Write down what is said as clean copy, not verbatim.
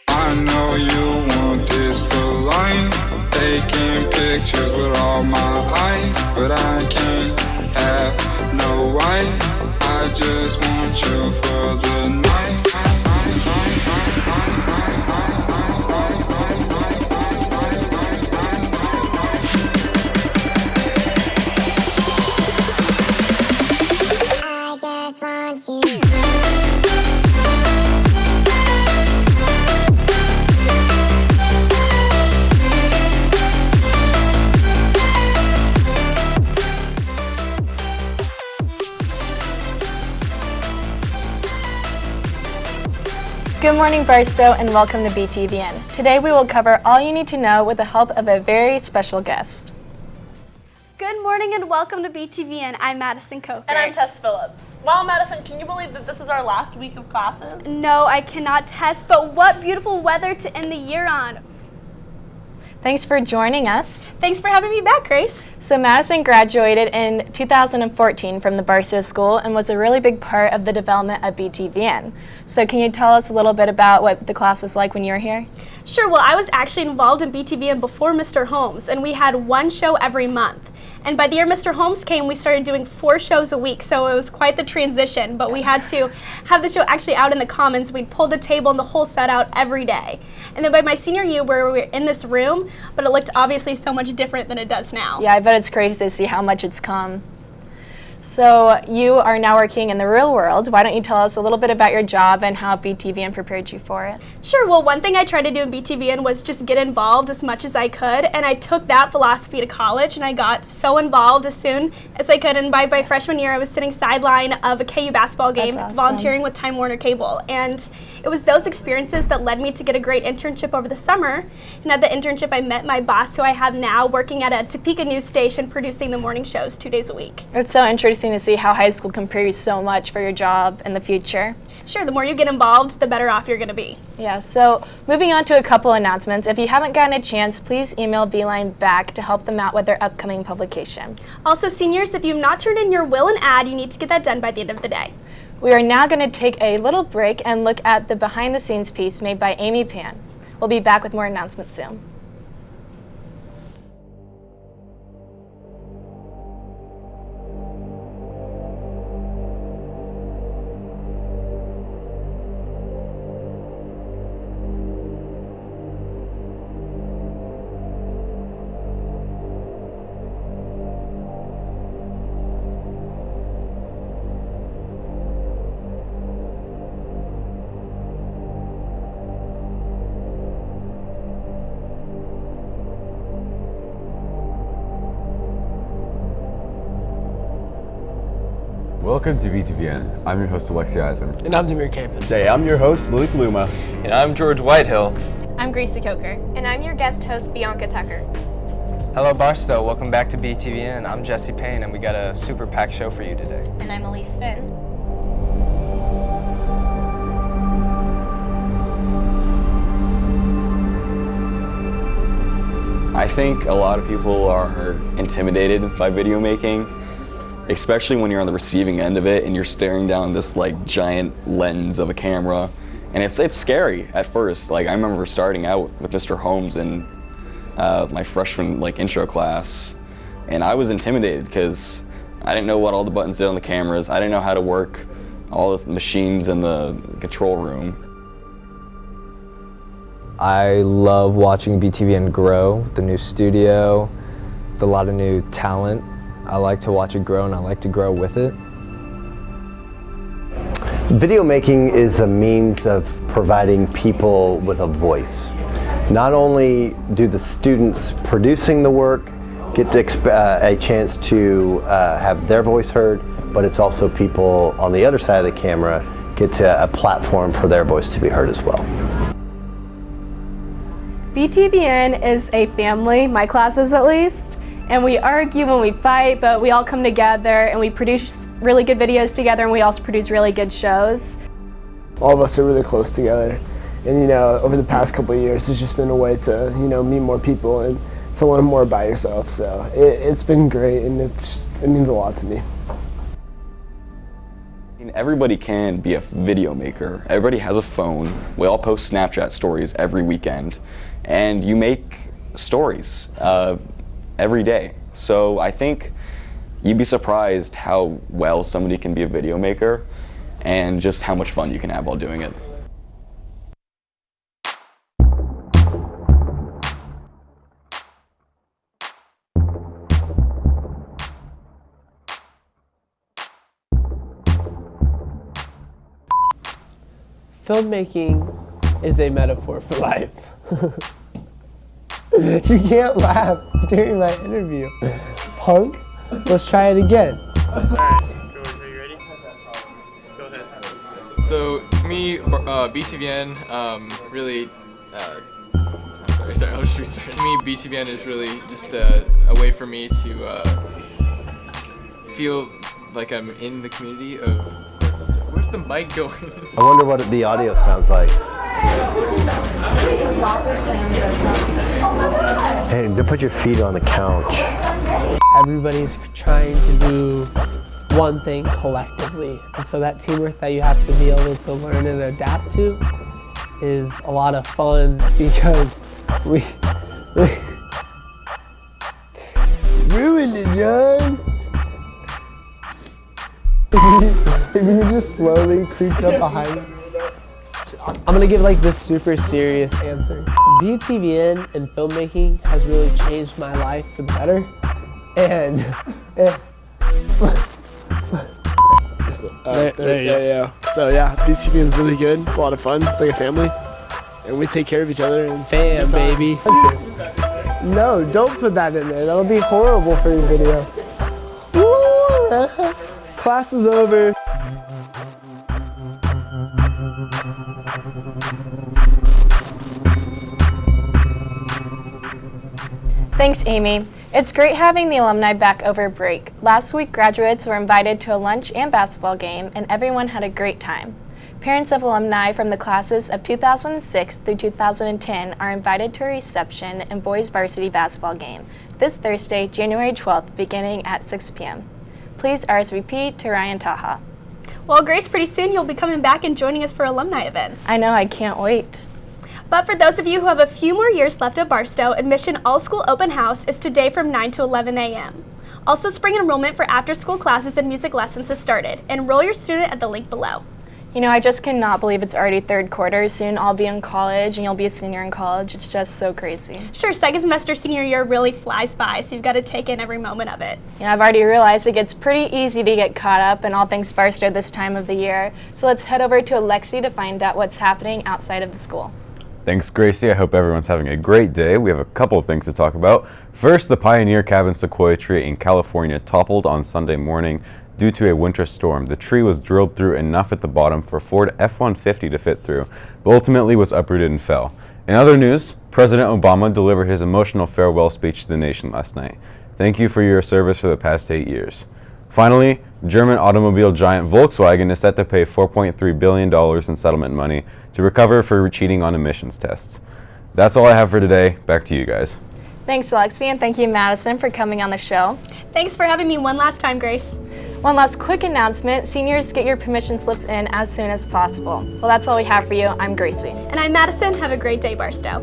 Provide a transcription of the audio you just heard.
I know you want this for life, taking pictures with all my eyes, but I can't have no wife, I just want you for the night. I just want you. Good morning, Barstow, and welcome to BTVN. Today we will cover all you need to know with the help of a very special guest. Good morning and welcome to BTVN. I'm Madison Coker. And I'm Tess Phillips. Wow, Madison, can you believe that this is our last week of classes? No, I cannot, Tess, but what beautiful weather to end the year on. Thanks for joining us. Thanks for having me back, Grace. So Madison graduated in 2014 from the Barstow School and was a really big part of the development of BTVN. So can you tell us a little bit about what the class was like when you were here? Sure, well, I was actually involved in BTVN before Mr. Holmes, and we had one show every month. And by the year Mr. Holmes came, we started doing 4 shows a week, so it was quite the transition, but we had to have the show actually out in the commons. We'd pull the table and the whole set out every day. And then by my senior year, we were in this room, but it looked obviously so much different than it does now. Yeah, I bet it's crazy to see how much it's come. So you are now working in the real world. Why don't you tell us a little bit about your job and how BTVN prepared you for it? Sure, well, one thing I tried to do in BTVN was just get involved as much as I could, and I took that philosophy to college, and I got so involved as soon as I could, and by my freshman year, I was sitting sideline of a KU basketball game, That's awesome. volunteering with Time Warner Cable, and it was those experiences that led me to get a great internship over the summer, and at the internship, I met my boss, who I have now, working at a Topeka news station, producing the morning shows 2 days a week. It's so interesting to see how high school can prepare you so much for your job in the future. Sure, the more you get involved, the better off you're going to be. Yeah, so moving on to a couple announcements. If you haven't gotten a chance, please email Beeline back to help them out with their upcoming publication. Also, seniors, if you've not turned in your will and ad, you need to get that done by the end of the day. We are now going to take a little break and look at the behind-the-scenes piece made by Amy Pan. We'll be back with more announcements soon. Welcome to BTVN. I'm your host, Alexi Eisen. And I'm Demir Campin. Hey, I'm your host, Malik Luma. And I'm George Whitehill. I'm Gracie Coker. And I'm your guest host, Bianca Tucker. Hello, Barstow. Welcome back to BTVN. I'm Jesse Payne, and we got a super packed show for you today. And I'm Elise Finn. I think a lot of people are intimidated by video making, especially when you're on the receiving end of it and you're staring down this like giant lens of a camera. And it's scary at first. Like I remember starting out with Mr. Holmes in my freshman intro class, and I was intimidated because I didn't know what all the buttons did on the cameras. I didn't know how to work all the machines in the control room. I love watching BTVN grow, the new studio, a lot of new talent. I like to watch it grow, and I like to grow with it. Video making is a means of providing people with a voice. Not only do the students producing the work get a chance to have their voice heard, but it's also people on the other side of the camera get a platform for their voice to be heard as well. BTVN is a family, my classes at least, and we argue when we fight, but we all come together and we produce really good videos together, and we also produce really good shows. All of us are really close together, and over the past couple of years, it's just been a way to meet more people and to learn more about yourself. So it's been great, and it means a lot to me. Everybody can be a video maker. Everybody has a phone. We all post Snapchat stories every weekend, and you make stories every day. So I think you'd be surprised how well somebody can be a video maker and just how much fun you can have while doing it. Filmmaking is a metaphor for life. You can't laugh during my interview. Punk, let's try it again. Alright, George, are you ready? Go ahead. So, to me, BTVN really, I'm sorry, I'll just restart. To me, BTVN is really just a way for me to feel like I'm in the community of, where's the mic going? I wonder what the audio sounds like. Hey, don't put your feet on the couch. Everybody's trying to do one thing collectively. And so that teamwork that you have to be able to learn and adapt to is a lot of fun because we ruined it, John. If you just slowly creeped up behind me. I'm gonna give like this super serious answer. BTVN and filmmaking has really changed my life for the better. And there you go. So yeah, BTVN is really good. It's a lot of fun. It's like a family, and we take care of each other. And bam, baby. No, don't put that in there. That'll be horrible for your video. Woo! Class is over. Thanks, Amy. It's great having the alumni back over break. Last week, graduates were invited to a lunch and basketball game, and everyone had a great time. Parents of alumni from the classes of 2006 through 2010 are invited to a reception and boys varsity basketball game this Thursday, January 12th, beginning at 6 p.m. Please RSVP to Ryan Taha. Well, Grace, pretty soon you'll be coming back and joining us for alumni events. I know, I can't wait. But for those of you who have a few more years left at Barstow, admission all-school open house is today from 9 to 11 a.m. Also, spring enrollment for after-school classes and music lessons has started. Enroll your student at the link below. You know, I just cannot believe it's already third quarter. Soon I'll be in college and you'll be a senior in college. It's just so crazy. Sure, second semester senior year really flies by, so you've got to take in every moment of it. You know, I've already realized it gets pretty easy to get caught up in all things Barstow this time of the year. So let's head over to Alexi to find out what's happening outside of the school. Thanks, Gracie. I hope everyone's having a great day. We have a couple of things to talk about. First, the Pioneer Cabin sequoia tree in California toppled on Sunday morning due to a winter storm. The tree was drilled through enough at the bottom for a Ford F-150 to fit through, but ultimately was uprooted and fell. In other news, President Obama delivered his emotional farewell speech to the nation last night. Thank you for your service for the past 8 years. Finally, German automobile giant Volkswagen is set to pay $4.3 billion in settlement money to recover for cheating on emissions tests. That's all I have for today. Back to you guys. Thanks, Alexi, and thank you, Madison, for coming on the show. Thanks for having me one last time, Grace. One last quick announcement. Seniors, get your permission slips in as soon as possible. Well, that's all we have for you. I'm Gracie. And I'm Madison. Have a great day, Barstow.